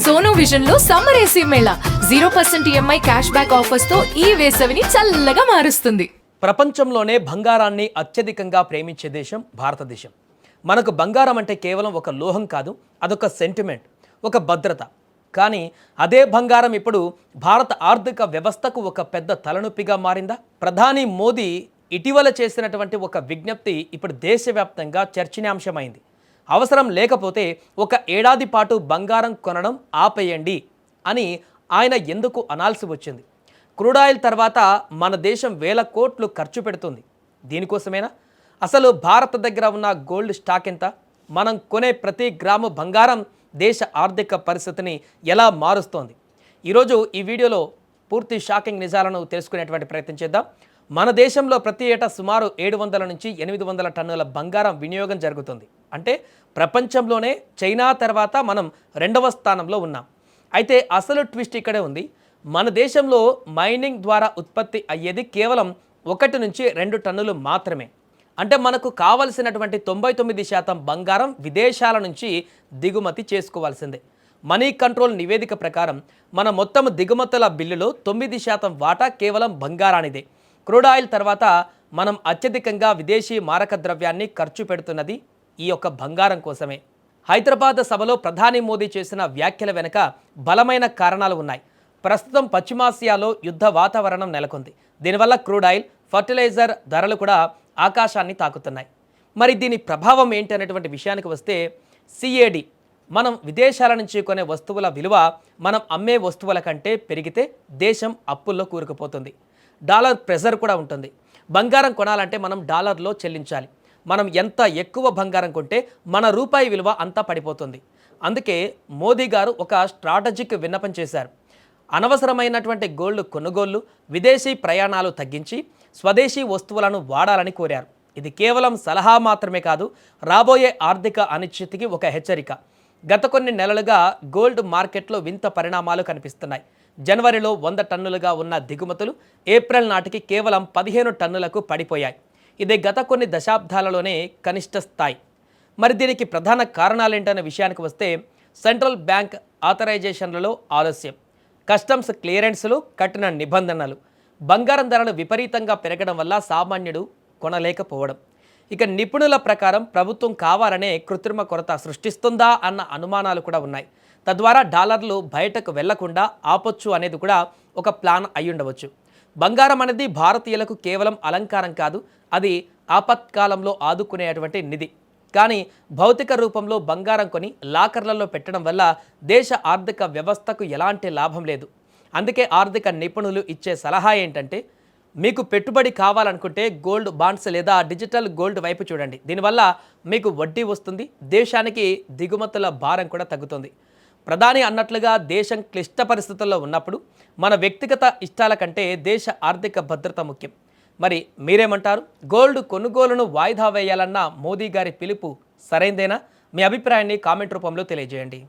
Sonu vision లో summer AC Mela 0% EMI cash back offers తో ఈ వేసవిని చల్లగా మారుస్తుంది. ప్రపంచంలోనే బంగారాన్ని అత్యధికంగా ప్రేమించే దేశం భారతదేశం. మనకు బంగారం అంటే కేవలం ఒక లోహం కాదు, అదొక సెంటిమెంట్, ఒక భద్రత. కానీ అదే బంగారం ఇప్పుడు భారత ఆర్థిక వ్యవస్థకు ఒక పెద్ద తలనొప్పిగా మారిందా? ప్రధాని మోదీ ఇటీవల చేసినటువంటి ఒక విజ్ఞప్తి ఇప్పుడు దేశవ్యాప్తంగా చర్చనీయాంశమైంది. అవసరం లేకపోతే ఒక ఏడాది పాటు బంగారం కొనడం ఆపేయండి అని ఆయన ఎందుకు అనాల్సి వచ్చింది? క్రూడ్ ఆయిల్ తర్వాత మన దేశం వేల కోట్లు ఖర్చు పెడుతుంది. దీనికోసమేనా? అసలు భారత దగ్గర ఉన్న గోల్డ్ స్టాక్ ఎంత? మనం కొనే ప్రతి గ్రాము బంగారం దేశ ఆర్థిక పరిస్థితిని ఎలా మారుస్తోంది? ఈరోజు ఈ వీడియోలో పూర్తి షాకింగ్ నిజాలను తెలుసుకునేటువంటి ప్రయత్నం చేద్దాం. మన దేశంలో ప్రతి ఏటా సుమారు 700 నుంచి 800 టన్నుల బంగారం వినియోగం జరుగుతుంది. అంటే ప్రపంచంలోనే చైనా తర్వాత మనం 2వ స్థానంలో ఉన్నాం. అయితే అసలు ట్విస్ట్ ఇక్కడే ఉంది. మన దేశంలో మైనింగ్ ద్వారా ఉత్పత్తి అయ్యేది కేవలం 1 నుంచి 2 టన్నులు మాత్రమే. అంటే మనకు కావలసినటువంటి 99% బంగారం విదేశాల నుంచి దిగుమతి చేసుకోవాల్సిందే. మనీ కంట్రోల్ నివేదిక ప్రకారం మన మొత్తం దిగుమతుల బిల్లులో 9% వాటా కేవలం బంగారానిదే. క్రూడ్ ఆయిల్ తర్వాత మనం అత్యధికంగా విదేశీ మారక ద్రవ్యాన్ని ఖర్చు పెడుతున్నది ఈ యొక్క బంగారం కోసమే. హైదరాబాద్ సభలో ప్రధాని మోదీ చేసిన వ్యాఖ్యల వెనుక బలమైన కారణాలు ఉన్నాయి. ప్రస్తుతం పశ్చిమాసియాలో యుద్ధ వాతావరణం నెలకొంది. దీనివల్ల క్రూడ్ ఆయిల్, ఫర్టిలైజర్ ధరలు కూడా ఆకాశాన్ని తాకుతున్నాయి. మరి దీని ప్రభావం ఏంటి అనేటువంటి విషయానికి వస్తే, సిఏడి మనం విదేశాల నుంచి కొనే వస్తువుల విలువ మనం అమ్మే వస్తువుల కంటే పెరిగితే దేశం అప్పుల్లో కూరుకుపోతుంది. డాలర్ ప్రెజర్ కూడా ఉంటుంది. బంగారం కొనాలంటే మనం డాలర్లో చెల్లించాలి. మనం ఎంత ఎక్కువ బంగారం కొంటే మన రూపాయి విలువ అంతా పడిపోతుంది. అందుకే మోదీ గారు ఒక స్ట్రాటజిక్ విన్నపం చేశారు. అనవసరమైనటువంటి గోల్డ్ కొనుగోళ్లు, విదేశీ ప్రయాణాలు తగ్గించి స్వదేశీ వస్తువులను వాడాలని కోరారు. ఇది కేవలం సలహా మాత్రమే కాదు, రాబోయే ఆర్థిక అనిశ్చితికి ఒక హెచ్చరిక. గత కొన్ని నెలలుగా గోల్డ్ మార్కెట్లో వింత పరిణామాలు కనిపిస్తున్నాయి. జనవరిలో 100 టన్నులుగా ఉన్న దిగుమతులు ఏప్రిల్ నాటికి కేవలం 15 టన్నులకు పడిపోయాయి. ఇది గత కొన్ని దశాబ్దాలలోనే కనిష్ట స్థాయి. మరి దీనికి ప్రధాన కారణాలేంటనే విషయానికి వస్తే, సెంట్రల్ బ్యాంక్ ఆథరైజేషన్లలో ఆలస్యం, కస్టమ్స్ క్లియరెన్స్లు కఠిన నిబంధనలు, బంగారం ధరలు విపరీతంగా పెరగడం వల్ల సామాన్యుడు కొనలేకపోవడం. ఇక నిపుణుల ప్రకారం ప్రభుత్వం కావాలనే కృత్రిమ కొరత సృష్టిస్తుందా అన్న అనుమానాలు కూడా ఉన్నాయి. తద్వారా డాలర్లు బయటకు వెళ్లకుండా ఆపొచ్చు అనేది కూడా ఒక ప్లాన్ అయ్యుండవచ్చు. బంగారం అనేది భారతీయులకు కేవలం అలంకారం కాదు, అది ఆపత్కాలంలో ఆదుకునేటువంటి నిధి. కానీ భౌతిక రూపంలో బంగారం కొని లాకర్లలో పెట్టడం వల్ల దేశ ఆర్థిక వ్యవస్థకు ఎలాంటి లాభం లేదు. అందుకే ఆర్థిక నిపుణులు ఇచ్చే సలహా ఏంటంటే, మీకు పెట్టుబడి కావాలనుకుంటే గోల్డ్ బాండ్స్ లేదా డిజిటల్ గోల్డ్ వైపు చూడండి. దీనివల్ల మీకు వడ్డీ వస్తుంది, దేశానికి దిగుమతుల భారం కూడా తగ్గుతుంది. ప్రధాని అన్నట్లుగా దేశం క్లిష్ట పరిస్థితుల్లో ఉన్నప్పుడు మన వ్యక్తిగత ఇష్టాల కంటే దేశ ఆర్థిక భద్రత ముఖ్యం. మరి మీరేమంటారు? గోల్డ్ కొనుగోలును వాయిదా వేయాలన్న మోదీ గారి పిలుపు సరైందేనా? మీ అభిప్రాయాన్ని కామెంట్ రూపంలో తెలియజేయండి.